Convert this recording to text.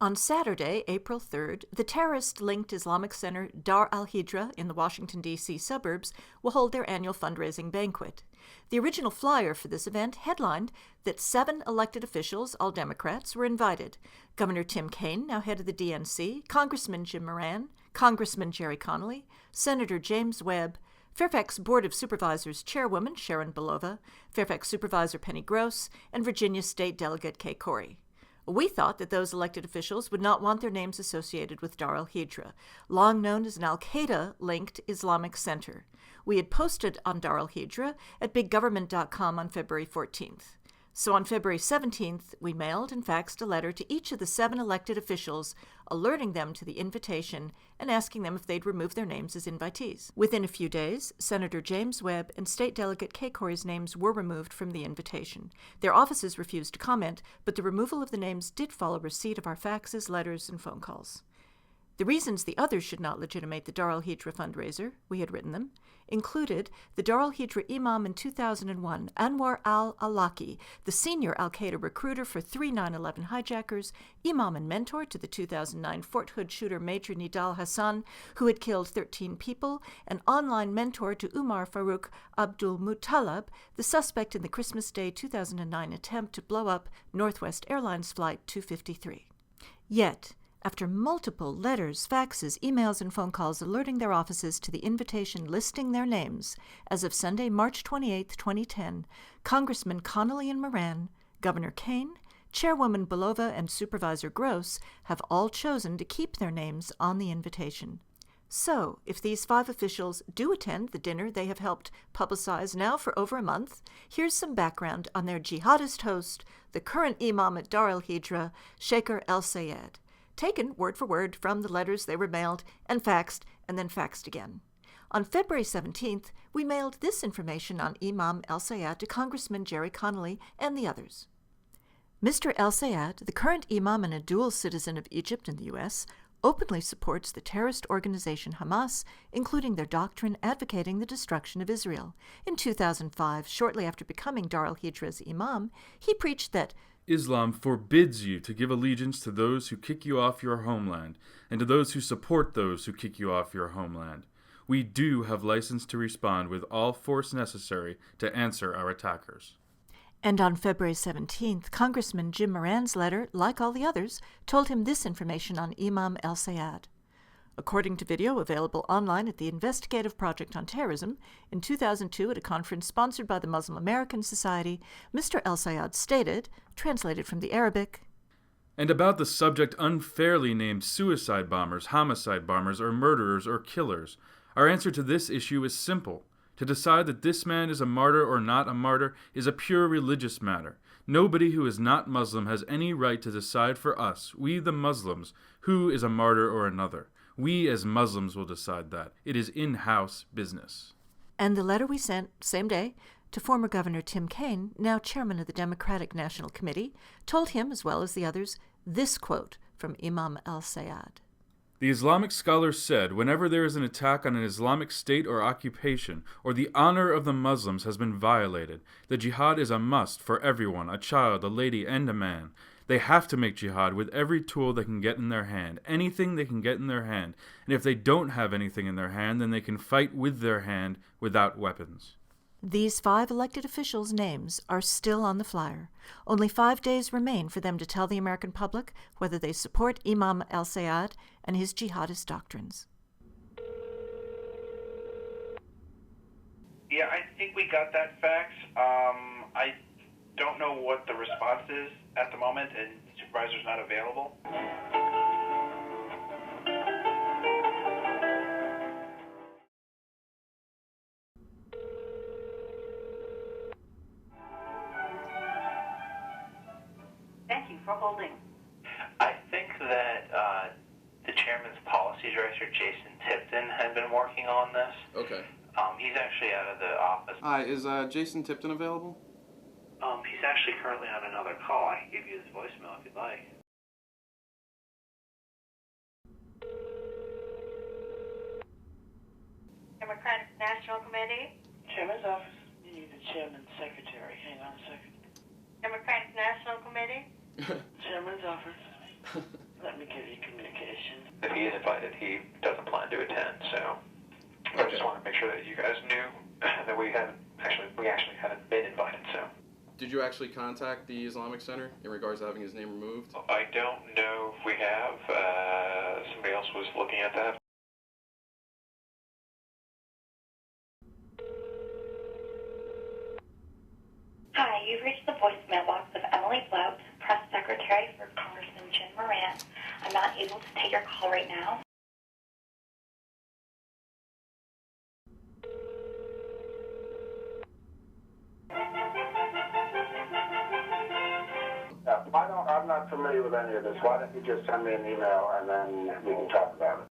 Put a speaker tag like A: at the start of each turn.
A: On Saturday, April 3rd, the terrorist-linked Islamic center Dar al-Hijrah in the Washington, D.C. suburbs will hold their annual fundraising banquet. The original flyer for this event headlined that 7 elected officials, all Democrats, were invited. Governor Tim Kaine, now head of the DNC, Congressman Jim Moran, Congressman Jerry Connolly, Senator James Webb, Fairfax Board of Supervisors Chairwoman Sharon Belova, Fairfax Supervisor Penny Gross, and Virginia State Delegate Kay Corey. We thought that those elected officials would not want their names associated with Dar al-Hijrah, long known as an al-Qaeda-linked Islamic center. We had posted on Dar al-Hijrah at biggovernment.com on February 14th. So on February 17th, we mailed and faxed a letter to each of the 7 elected officials, alerting them to the invitation and asking them if they'd remove their names as invitees. Within a few days, Senator James Webb and State Delegate Kay Corey's names were removed from the invitation. Their offices refused to comment, but the removal of the names did follow receipt of our faxes, letters, and phone calls. The reasons the others should not legitimate the Dar al-Hijrah fundraiser, we had written them, included the Dar al-Hijrah imam in 2001, Anwar al-Awlaki, the senior al-Qaeda recruiter for 3 9/11 hijackers, imam and mentor to the 2009 Fort Hood shooter Major Nidal Hassan, who had killed 13 people, and online mentor to Umar Farouk Abdul Muttalab, the suspect in the Christmas Day 2009 attempt to blow up Northwest Airlines Flight 253. Yet, after multiple letters, faxes, emails, and phone calls alerting their offices to the invitation listing their names, as of Sunday, March 28, 2010, Congressman Connolly and Moran, Governor Kaine, Chairwoman Belova, and Supervisor Gross have all chosen to keep their names on the invitation. So, if these 5 officials do attend the dinner they have helped publicize now for over a month, here's some background on their jihadist host, the current imam at Dar al-Hijrah, Sheikh el-Sayed, taken word for word from the letters they were mailed and then faxed again. On February 17th, we mailed this information on Imam el-Sayed to Congressman Jerry Connolly and the others. Mr. el-Sayed, the current imam and a dual citizen of Egypt and the U.S., openly supports the terrorist organization Hamas, including their doctrine advocating the destruction of Israel. In 2005, shortly after becoming Dar al-Hijrah's imam, he preached that
B: Islam forbids you to give allegiance to those who kick you off your homeland, and to those who support those who kick you off your homeland. We do have license to respond with all force necessary to answer our attackers.
A: And on February 17th, Congressman Jim Moran's letter, like all the others, told him this information on Imam el-Sayed. According to video available online at the Investigative Project on Terrorism, in 2002 at a conference sponsored by the Muslim American Society, Mr. el-Sayed stated, translated from the Arabic,
B: and about the subject unfairly named suicide bombers, homicide bombers, or murderers or killers, our answer to this issue is simple. To decide that this man is a martyr or not a martyr is a pure religious matter. Nobody who is not Muslim has any right to decide for us, we the Muslims, who is a martyr or another. We as Muslims will decide that. It is in-house business.
A: And the letter we sent, same day, to former Governor Tim Kaine, now chairman of the Democratic National Committee, told him, as well as the others, this quote from Imam el-Sayed.
B: The Islamic scholars said, whenever there is an attack on an Islamic state or occupation, or the honor of the Muslims has been violated, the jihad is a must for everyone, a child, a lady, and a man. They have to make jihad with every tool they can get in their hand, anything they can get in their hand, and if they don't have anything in their hand, then they can fight with their hand without weapons.
A: These 5 elected officials' names are still on the flyer. Only 5 days remain for them to tell the American public whether they support Imam el-Sayed and his jihadist doctrines.
C: Yeah, I think we got that fax. I don't know what the response is at the moment, and the supervisor's not available.
D: Thank you for holding.
C: I think that the chairman's policy director, Jason Tipton, had been working on this.
E: Okay.
C: He's actually out of the office.
E: Hi, is Jason Tipton available?
C: He's actually currently on another call. I can give you his voicemail if you'd like.
D: Democratic National Committee.
F: Chairman's office. You need the chairman's secretary. Hang on a second.
D: Democratic National Committee.
F: Chairman's office. Let me give you communication.
G: If he is invited, he doesn't plan to attend, so I just want to make sure that you guys knew that we actually haven't been invited, so.
E: Did you actually contact the Islamic Center in regards to having his name removed?
G: I don't know if we have. Somebody else was looking at that.
D: Hi, you've reached the voicemail box of Emily Blout, Press Secretary for Congressman Jim Moran. I'm not able to take your call right now.
H: I'm not familiar with any of this. Why don't you just send me an email and then we can talk about it?